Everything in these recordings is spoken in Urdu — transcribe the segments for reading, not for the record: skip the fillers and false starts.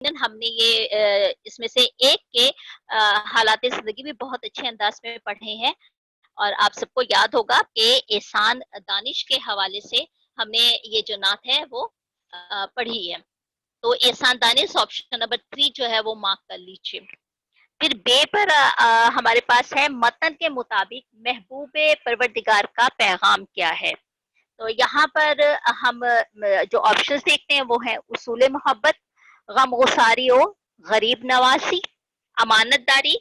ہم نے یہ اس میں سے ایک کے حالات زندگی بھی بہت اچھے انداز میں پڑھے ہیں، اور آپ سب کو یاد ہوگا کہ احسان دانش کے حوالے سے ہم نے یہ جو نعت ہے وہ پڑھی ہے. تو احسان دانش آپشن نمبر 3 جو ہے وہ مارک کر لیجیے. پھر بے پر ہمارے پاس ہے متن کے مطابق محبوب پروردگار کا پیغام کیا ہے. تو یہاں پر ہم جو آپشنز دیکھتے ہیں وہ ہیں اصول محبت، غم گساری و غریب نواسی، امانت داری،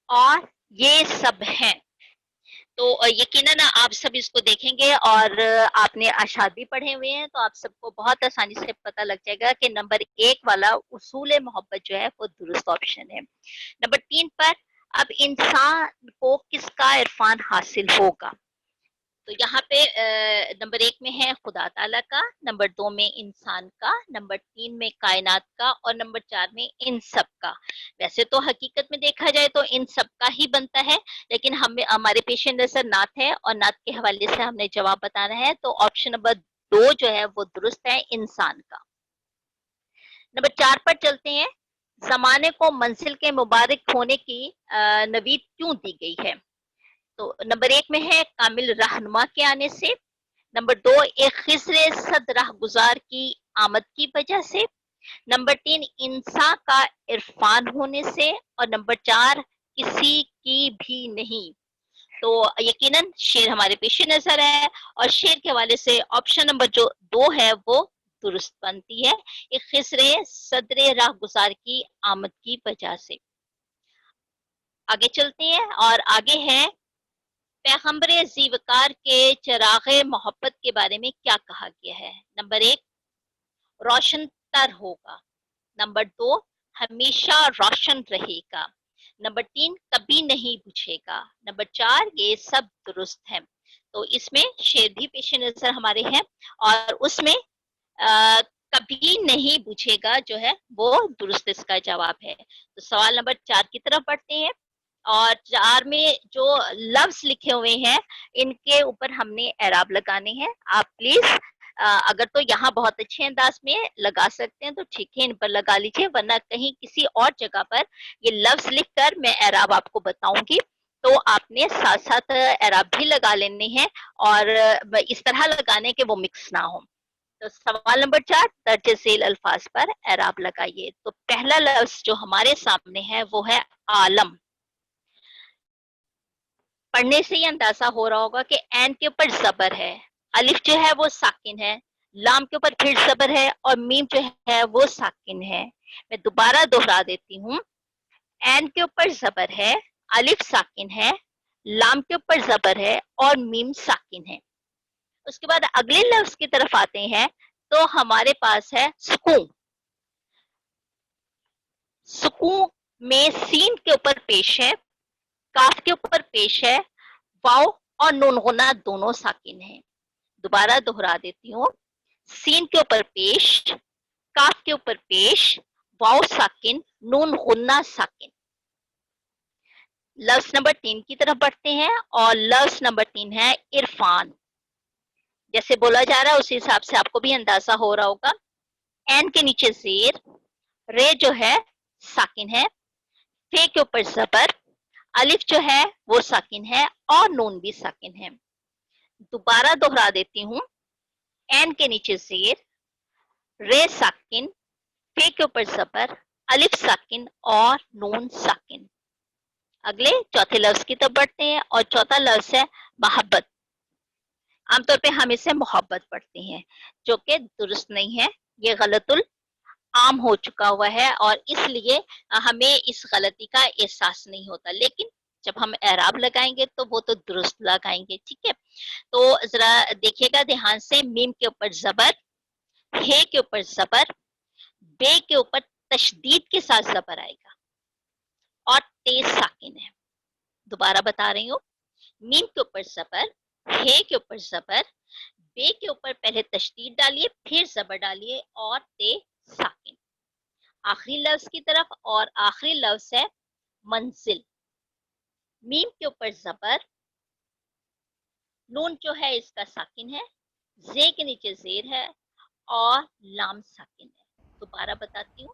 اور یہ سب ہیں. تو یقیناً آپ سب اس کو دیکھیں گے، اور آپ نے اشعار بھی پڑھے ہوئے ہیں تو آپ سب کو بہت آسانی سے پتہ لگ جائے گا کہ نمبر 1 والا اصول محبت جو ہے وہ درست آپشن ہے. نمبر 3 پر اب انسان کو کس کا عرفان حاصل ہوگا. تو یہاں پہ نمبر 1 میں ہے خدا تعالیٰ کا، نمبر 2 میں انسان کا، نمبر 3 میں کائنات کا، اور نمبر 4 میں ان سب کا. ویسے تو حقیقت میں دیکھا جائے تو ان سب کا ہی بنتا ہے، لیکن ہمارے پیش نظر نعت ہے اور نعت کے حوالے سے ہم نے جواب بتانا ہے. تو آپشن نمبر 2 جو ہے وہ درست ہے، انسان کا. نمبر 4 پر چلتے ہیں. زمانے کو منزل کے مبارک ہونے کی نوید کیوں دی گئی ہے. تو نمبر 1 میں ہے کامل رہنما کے آنے سے، نمبر 2 ایک خضر صد راہ گزار کی آمد کی وجہ سے، نمبر 3 انسان کا عرفان ہونے سے، اور نمبر 4 کسی کی بھی نہیں. تو یقیناً شعر ہمارے پیش نظر ہے، اور شعر کے حوالے سے آپشن نمبر جو 2 ہے وہ درست بنتی ہے، ایک خضر صدر راہ گزار کی آمد کی وجہ سے. آگے چلتے ہیں، اور آگے ہے پیغمبر زیوکار کے چراغ محبت کے بارے میں کیا کہا گیا ہے. نمبر 1 روشن تر ہوگا، نمبر 2 ہمیشہ روشن رہے گا، نمبر 3 کبھی نہیں بجھے گا، نمبر 4 یہ سب درست ہے. تو اس میں شعر بھی پیش نظر ہمارے ہیں، اور اس میں کبھی نہیں بجھے گا جو ہے وہ درست اس کا جواب ہے. تو سوال نمبر 4 کی طرف بڑھتے ہیں، اور 4 میں جو لفظ لکھے ہوئے ہیں ان کے اوپر ہم نے اعراب لگانے ہیں. آپ پلیز اگر تو یہاں بہت اچھے انداز میں لگا سکتے ہیں تو ٹھیک ہے ان پر لگا لیجیے، ورنہ کہیں کسی اور جگہ پر یہ لفظ لکھ کر میں اعراب آپ کو بتاؤں گی تو آپ نے ساتھ ساتھ اعراب بھی لگا لینے ہیں، اور اس طرح لگانے کہ وہ مکس نہ ہو. تو سوال نمبر 4 درج ذیل الفاظ پر اعراب لگائیے. تو پہلا لفظ جو ہمارے سامنے ہے وہ ہے عالم. پڑھنے سے یہ اندازہ ہو رہا ہوگا کہ عین کے اوپر زبر ہے، الف جو ہے وہ ساکن ہے، لام کے اوپر پھر زبر ہے، اور میم جو ہے وہ ساکن ہے. میں دوبارہ دوہرا دیتی ہوں. عین کے اوپر زبر ہے، الف ساکن ہے، لام کے اوپر زبر ہے، اور میم ساکن ہے. اس کے بعد اگلے لفظ کی طرف آتے ہیں تو ہمارے پاس ہے سکون. سکون میں سین کے اوپر پیش ہے، کاف کے اوپر پیش ہے، واؤ اور نون غنہ دونوں ساکن ہیں. دوبارہ دوہرا دیتی ہوں. سین کے اوپر پیش، کاف کے اوپر پیش، واؤ ساکن، نون غنہ ساکن. لفظ نمبر 3 کی طرف بڑھتے ہیں، اور لفظ نمبر 3 ہے عرفان. جیسے بولا جا رہا ہے اسی حساب سے آپ کو بھی اندازہ ہو رہا ہوگا. این کے نیچے زیر، رے جو ہے ساکن ہے، فے کے اوپر زبر، الف جو ہے وہ ساکن ہے، اور نون بھی ساکن ہے. دوبارہ دوہرا دیتی ہوں. این کے نیچے زیر، رے ساکن، فے کے اوپر زبر، الف ساکن، اور نون ساکن. اگلے چوتھے لفظ کی طرف بڑھتے ہیں، اور چوتھا لفظ ہے محبت. عام طور پہ ہم اسے محبت پڑھتے ہیں جو کہ درست نہیں ہے، یہ غلط عام ہو چکا ہوا ہے، اور اس لیے ہمیں اس غلطی کا احساس نہیں ہوتا. لیکن جب ہم اعراب لگائیں گے تو وہ تو درست لگائیں گے. ٹھیک ہے، تو ذرا دیکھیے گا دھیان سے. میم کے اوپر زبر، ہے کے اوپر زبر، بے کے اوپر تشدید کے ساتھ زبر آئے گا، اور تیز ساکن ہے. دوبارہ بتا رہی ہوں. میم کے اوپر زبر، ہے کے اوپر زبر، بے کے اوپر پہلے تشدید ڈالیے، پھر زبر ڈالیے، اور تے ساکن. آخری لفظ کی طرف، اور آخری لفظ ہے منزل. میم کے اوپر زبر، نون جو ہے اس کا ساکن ہے، زے کے نیچے زیر ہے، اور لام ساکن ہے. دوبارہ بتاتی ہوں.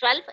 12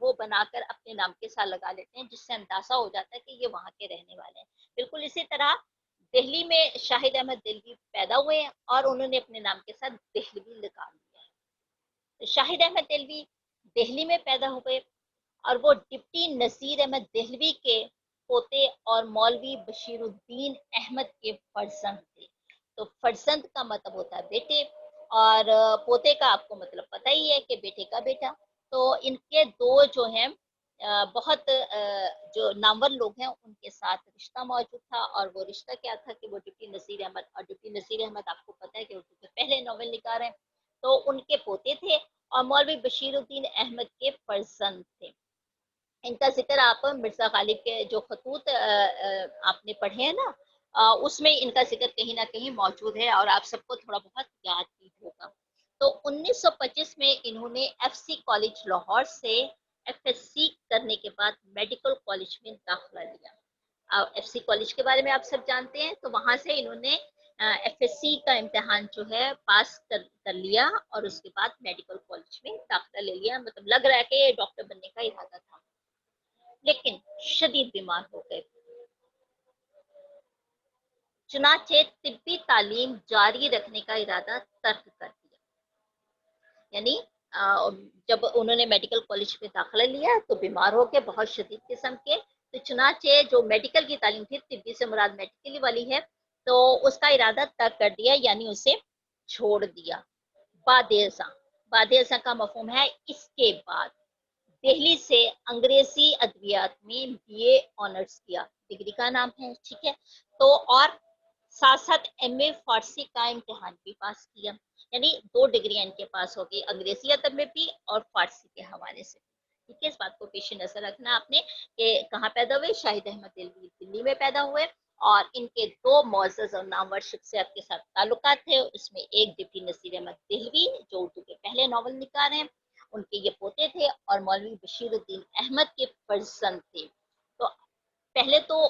وہ بنا کر اپنے نام کے ساتھ لگا لیتے ہیں، جس سے اندازہ ہو جاتا ہے کہ یہ وہاں کے رہنے والے ہیں۔ بالکل اسی طرح دہلی میں شاہد احمد دہلوی پیدا ہوئے ہیں اور انہوں نے اپنے نام کے ساتھ دہلوی لگا لیا ہے۔ تو شاہد احمد دہلوی دہلی میں پیدا ہوئے اور وہ ڈپٹی نذیر احمد دہلوی کے پوتے اور مولوی بشیر الدین احمد کے فرزند تھے۔ تو فرزند کا مطلب ہوتا ہے بیٹے، اور پوتے کا آپ کو مطلب پتہ ہی ہے کہ بیٹے کا بیٹا۔ تو ان کے دو جو ہیں بہت جو نامور لوگ ہیں ان کے ساتھ رشتہ موجود تھا، اور وہ رشتہ کیا تھا کہ وہ ڈپٹی نذیر احمد، اور ڈپٹی نذیر احمد آپ کو پتہ ہے کہ اردو کے پہلے ناول نگار ہیں، تو ان کے پوتے تھے اور مولوی بشیر الدین احمد کے فرزند تھے۔ ان کا ذکر آپ مرزا غالب کے جو خطوط آپ نے پڑھے ہیں نا، اس میں ان کا ذکر کہیں نہ کہیں موجود ہے اور آپ سب کو تھوڑا بہت یاد بھی ہوگا۔ تو 1925 میں انہوں نے ایف سی کالج لاہور سے ایف ایس سی کرنے کے بعد میڈیکل کالج میں داخلہ لیا۔ ایف سی کالج کے بارے میں آپ سب جانتے ہیں، تو وہاں سے انہوں نے ایف ایس سی کا امتحان جو ہے پاس کر لیا اور اس کے بعد میڈیکل کالج میں داخلہ لے لیا۔ مطلب لگ رہا ہے کہ ڈاکٹر بننے کا ارادہ تھا، لیکن شدید بیمار ہو گئے، چنانچہ طبی تعلیم جاری رکھنے کا ارادہ ترک کر دیا۔ یعنی جب انہوں نے میڈیکل کالج میں داخلہ لیا تو بیمار ہو کے بہت شدید قسم کے، تو چنانچہ جو میڈیکل کی تعلیم تھی، طبی سے مراد میڈیکل والی ہے، تو اس کا ارادہ ترک کر دیا، یعنی اسے چھوڑ دیا۔ بعد ازاں کا مفہوم ہے اس کے بعد دہلی سے انگریزی ادبیات میں بی اے آنرز کیا، ڈگری کا نام ہے، ٹھیک ہے۔ تو اور ساتھ ساتھ ایم اے فارسی کا امتحان بھی پاس کیا، یعنی 2 ڈگریاں ان کے پاس ہوگی، انگریزی ادب میں بھی اور فارسی کے حوالے سے۔ ٹھیک ہے، اس بات کو پیش نظر رکھنا آپ نے کہ کہاں پیدا ہوئے، شاہد احمد دہلوی دلی میں پیدا ہوئے، اور ان کے 2 معزز اور نامور شخصیات کے ساتھ تعلقات تھے، اس میں ایک ڈپٹی نذیر احمد دہلوی جو اردو کے پہلے ناول نگار ہیں، ان کے یہ پوتے تھے، اور مولوی بشیر الدین احمد کے فرزند تھے۔ تو پہلے تو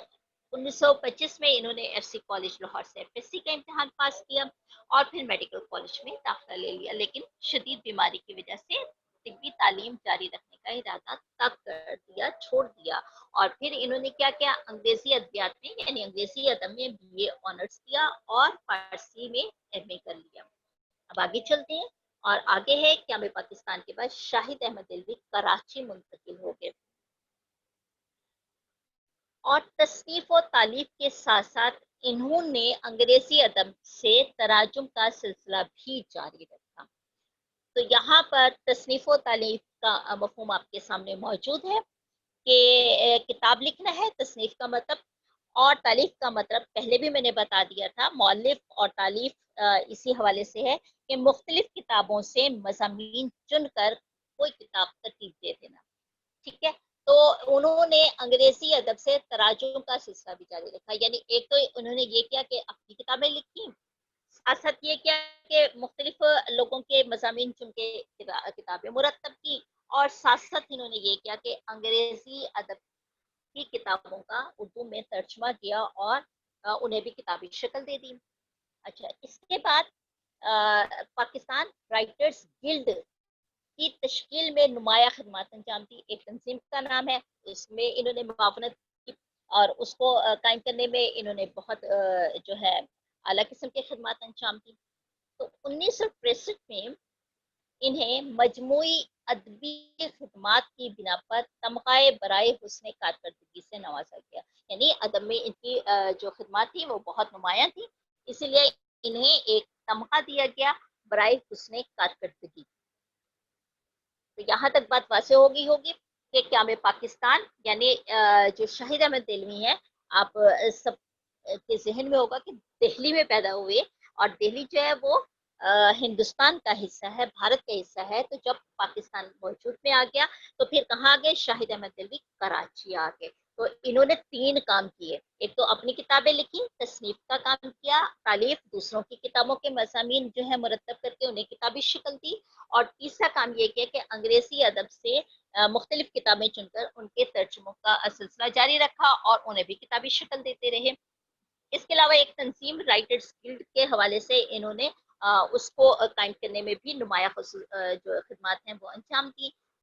1925 میں انہوں نے ایف سی کالج لاہور سے ایف ایس سی کا امتحان پاس کیا اور پھر میڈیکل کالج میں داخلہ لے لیا، لیکن شدید بیماری کی وجہ سے طبی تعلیم جاری رکھنے کا ارادہ ترک کر دیا، چھوڑ دیا، اور پھر انہوں نے کیا کیا، انگریزی ادبیات میں یعنی انگریزی ادب میں بی اے آنرز کیا اور فارسی میں ایم اے کر لیا۔ اب آگے چلتے ہیں، اور آگے ہے قیام پاکستان کے بعد شاہد احمد دہلوی کراچی منتقل ہو گئے، اور تصنیف و تالیف کے ساتھ ساتھ انہوں نے انگریزی ادب سے تراجم کا سلسلہ بھی جاری رکھا۔ تو یہاں پر تصنیف و تالیف کا مفہوم آپ کے سامنے موجود ہے کہ کتاب لکھنا ہے، تصنیف کا مطلب، اور تالیف کا مطلب پہلے بھی میں نے بتا دیا تھا، مؤلف اور تالیف اسی حوالے سے ہے کہ مختلف کتابوں سے مضامین چن کر کوئی کتاب ترتیب دے دینا، ٹھیک ہے۔ تو انہوں نے انگریزی ادب سے تراجم کا سلسلہ بھی جاری رکھا، یعنی ایک تو انہوں نے یہ کیا کہ اپنی کتابیں لکھی، ساتھ ساتھ یہ کیا کہ مختلف لوگوں کے مضامین چن کے کتابیں مرتب کی، اور ساتھ ساتھ انہوں نے یہ کیا کہ انگریزی ادب کی کتابوں کا اردو میں ترجمہ کیا اور انہیں بھی کتابی شکل دے دی۔ اچھا، اس کے بعد پاکستان رائٹرز گلڈ کی تشکیل میں نمایاں خدمات انجام دی، ایک تنظیم کا نام ہے، اس میں انہوں نے معاونت کی اور اس کو قائم کرنے میں انہوں نے بہت جو ہے اعلیٰ قسم کے خدمات انجام دی۔ تو 1963 میں انہیں مجموعی ادبی خدمات کی بنا پر تمغہ برائے حسن کارکردگی سے نوازا گیا، یعنی ادب میں ان کی جو خدمات تھی وہ بہت نمایاں تھی، اسی لیے انہیں ایک تمغہ دیا گیا برائے حسن کارکردگی۔ تو یہاں تک بات واضح ہوگی کہ قیام پاکستان یعنی جو شاہد احمد دہلوی ہیں، آپ سب کے ذہن میں ہوگا کہ دہلی میں پیدا ہوئے، اور دہلی جو ہے وہ ہندوستان کا حصہ ہے، بھارت کا حصہ ہے، تو جب پاکستان وجود میں آ گیا تو پھر کہاں آ گئے، شاہد احمد دہلوی کراچی آ گئے۔ تو انہوں نے 3 کام کیے، ایک تو اپنی کتابیں لکھی، تصنیف کا کام کیا، تالیف، دوسروں کی کتابوں کے مضامین جو ہے مرتب کر کے انہیں کتابی شکل دی، اور تیسرا کام یہ کیا کہ انگریزی ادب سے مختلف کتابیں چن کر ان کے ترجموں کا سلسلہ جاری رکھا اور انہیں بھی کتابی شکل دیتے رہے۔ اس کے علاوہ ایک تنظیم رائٹرز گلڈ کے حوالے سے انہوں نے اس کو قائم کرنے میں بھی نمایاں جو خدمات ہیں وہ انجام دی۔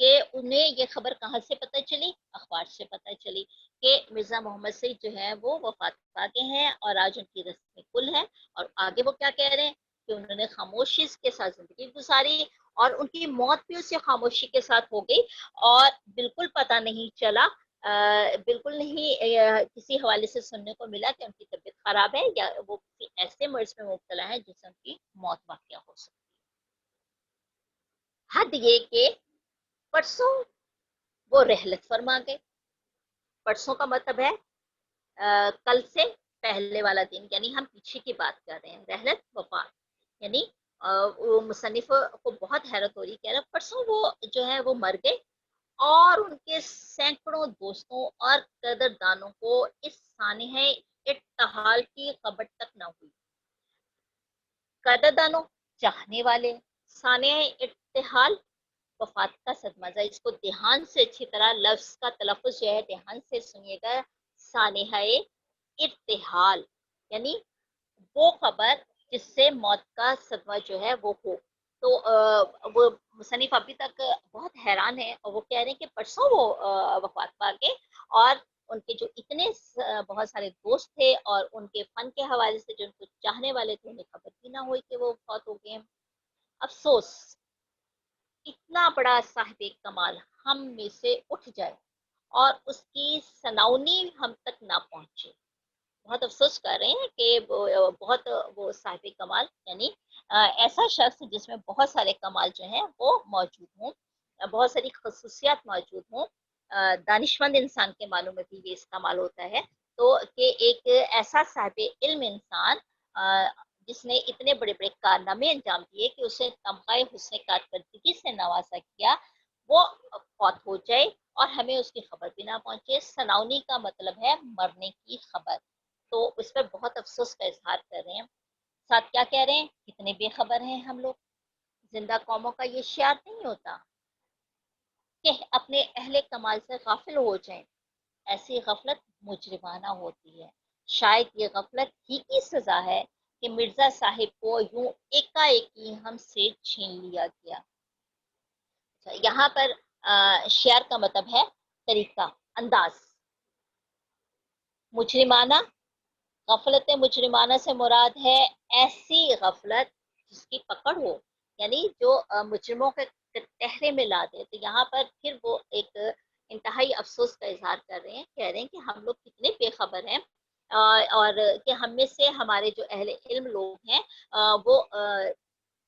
کہ انہیں یہ خبر کہاں سے پتہ چلی؟ اخبار سے پتہ چلی کہ مرزا محمد سعید جو ہے وہ وفات پا گئے ہیں اور آج ان کی رسم کل ہے. اور آگے وہ کیا کہہ رہے ہیں کہ انہوں نے خاموشی کے ساتھ زندگی گزاری اور ان کی موت بھی اسی خاموشی کے ساتھ ہو گئی اور بالکل پتہ نہیں چلا، بالکل نہیں کسی حوالے سے سننے کو ملا کہ ان کی طبیعت خراب ہے یا وہ کسی ایسے مرض میں مبتلا ہے جس سے ان کی موت واقع ہو سکتی ہے. حد یہ کہ پرسوں وہ رحلت فرما گئے. پرسوں کا مطلب ہے کل سے پہلے والا دن، یعنی ہم پیچھے کی بات کر رہے ہیں. رحلت وفات یعنی وہ مصنف کو بہت حیرت ہو رہی کہ پرسوں وہ جو ہے وہ مر گئے اور ان کے سینکڑوں دوستوں اور قدردانوں کو اس سانحہ ارتحال کی خبر تک نہ ہوئی. قدردانوں چاہنے والے، سانحہ ارتحال وفات کا صدمہ. اس کو دھیان سے اچھی طرح لفظ کا تلفظ جو ہے دھیان سے سنیے گا. سانحہ ارتحال یعنی وہ خبر جس سے موت کا صدمہ جو ہے وہ ہو. تو وہ مصنف ابھی تک بہت حیران ہے اور وہ کہہ رہے ہیں کہ پرسوں وہ وفات پا گئے اور ان کے جو اتنے بہت سارے دوست تھے اور ان کے فن کے حوالے سے جو ان کو چاہنے والے تھے انہیں خبر بھی نہ ہوئی کہ وہ فوت ہو گئے. افسوس اتنا بڑا صاحب کمال ہم میں سے اٹھ جائے اور اس کی سناونی ہم تک نہ پہنچے. بہت افسوس کر رہے ہیں کہ بہت وہ صاحب کمال یعنی ایسا شخص جس میں بہت سارے کمال جو ہیں وہ موجود ہوں، بہت ساری خصوصیات موجود ہوں. دانشمند انسان کے معنوں میں بھی یہ استعمال ہوتا ہے. تو کہ ایک ایسا صاحب علم انسان جس نے اتنے بڑے بڑے کارنامے انجام دیے کہ اسے تمغہ حسن کارکردگی سے نوازا کیا، وہ فوت ہو جائے اور ہمیں اس کی خبر بھی نہ پہنچے. سناونی کا مطلب ہے مرنے کی خبر. تو اس پر بہت افسوس کا اظہار کر رہے ہیں. ساتھ کیا کہہ رہے ہیں؟ کتنے بے خبر ہیں ہم لوگ. زندہ قوموں کا یہ شعار نہیں ہوتا کہ اپنے اہل کمال سے غافل ہو جائیں. ایسی غفلت مجرمانہ ہوتی ہے. شاید یہ غفلت ہی کی سزا ہے کہ مرزا صاحب کو یوں ایکا ایکی ہم سے چھین لیا گیا. یہاں پر شعر کا مطلب ہے طریقہ، انداز. مجرمانہ، غفلت مجرمانہ سے مراد ہے ایسی غفلت جس کی پکڑ ہو، یعنی جو مجرموں کے ٹہرے میں لا دے. تو یہاں پر پھر وہ ایک انتہائی افسوس کا اظہار کر رہے ہیں، کہہ رہے ہیں کہ ہم لوگ کتنے بے خبر ہیں اور کہ ہم میں سے ہمارے جو اہل علم لوگ ہیں وہ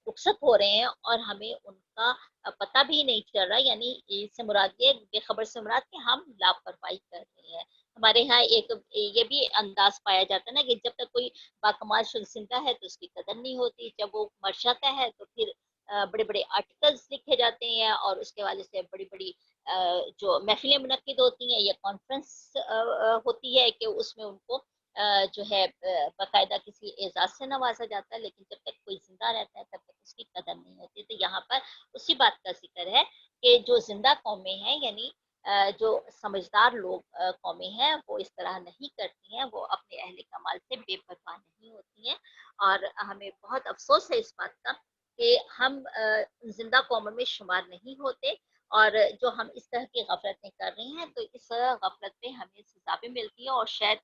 رخصت ہو رہے ہیں اور ہمیں ان کا پتہ بھی نہیں چل رہا. یعنی اس سے مراد یہ بے خبر سے مراد کہ ہم لاپرواہی کر رہے ہیں. ہمارے ہاں ایک یہ بھی انداز پایا جاتا ہے نا کہ جب تک کوئی باکمال شخص زندہ ہے تو اس کی قدر نہیں ہوتی، جب وہ مر جاتا ہے تو پھر بڑے بڑے آرٹیکلز لکھے جاتے ہیں اور اس کے حوالے سے بڑی بڑی جو محفلیں منعقد ہوتی ہیں یا کانفرنس ہوتی ہے کہ اس میں ان کو جو ہے باقاعدہ کسی اعزاز سے نوازا جاتا ہے. لیکن جب تک کوئی زندہ رہتا ہے تب تک اس کی قدر نہیں ہوتی. تو یہاں پر اسی بات کا ذکر ہے کہ جو زندہ قومیں ہیں یعنی جو سمجھدار لوگ قومیں ہیں وہ اس طرح نہیں کرتی ہیں، وہ اپنے اہل کمال سے بے پرواہ نہیں ہوتی ہیں. اور ہمیں بہت افسوس ہے اس بات کا کہ ہم زندہ قوموں میں شمار نہیں ہوتے اور جو ہم اس طرح کی غفلتیں کر رہے ہیں تو اس غفلت پہ ہمیں سزا بھی ملتی ہے. اور شاید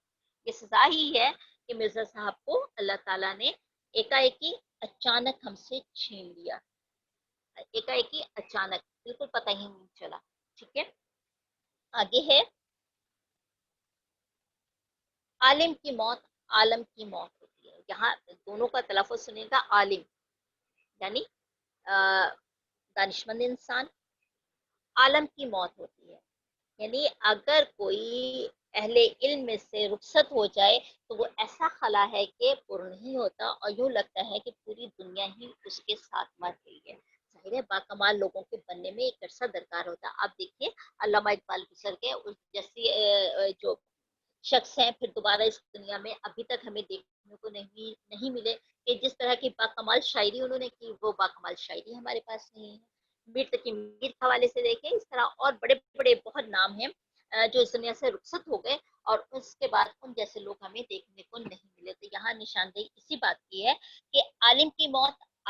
یہ سزا ہی ہے کہ مرزا صاحب کو اللہ تعالیٰ نے ایکا ایکی اچانک ہم سے چھین لیا. ایکا ایکی اچانک بالکل پتہ ہی نہیں چلا. ٹھیک ہے، آگے ہے عالم کی موت عالم کی موت ہوتی ہے. یہاں دونوں کا تلفظ سنے گا. عالم یعنی دانشمند انسان، عالم کی موت ہوتی ہے یعنی اگر کوئی اہل علم میں سے رخصت ہو جائے تو وہ ایسا خلا ہے کہ پر نہیں ہوتا اور یوں لگتا ہے کہ پوری دنیا ہی اس کے ساتھ مر گئی ہے. ظاہر ہے باکمال لوگوں کے بننے میں ایک عرصہ درکار ہوتا ہے. آپ دیکھیے علامہ اقبال گزر گئے، اس جیسی جو شخص ہیں پھر دوبارہ اس دنیا میں ابھی تک ہمیں دیکھنے کو نہیں ملے کہ جس طرح کی باکمال شاعری انہوں نے کی وہ باکمال شاعری ہمارے پاس نہیں ہے. میر تقی میر کے حوالے سے دیکھیں، اس طرح اور بڑے بڑے بہت نام ہیں جو اس دنیا سے رخصت ہو گئے اور اس کے بعد ان جیسے لوگ ہمیں دیکھنے کو نہیں ملے. تو یہاں نشاندہی اسی بات کی ہے کہ عالم کی موت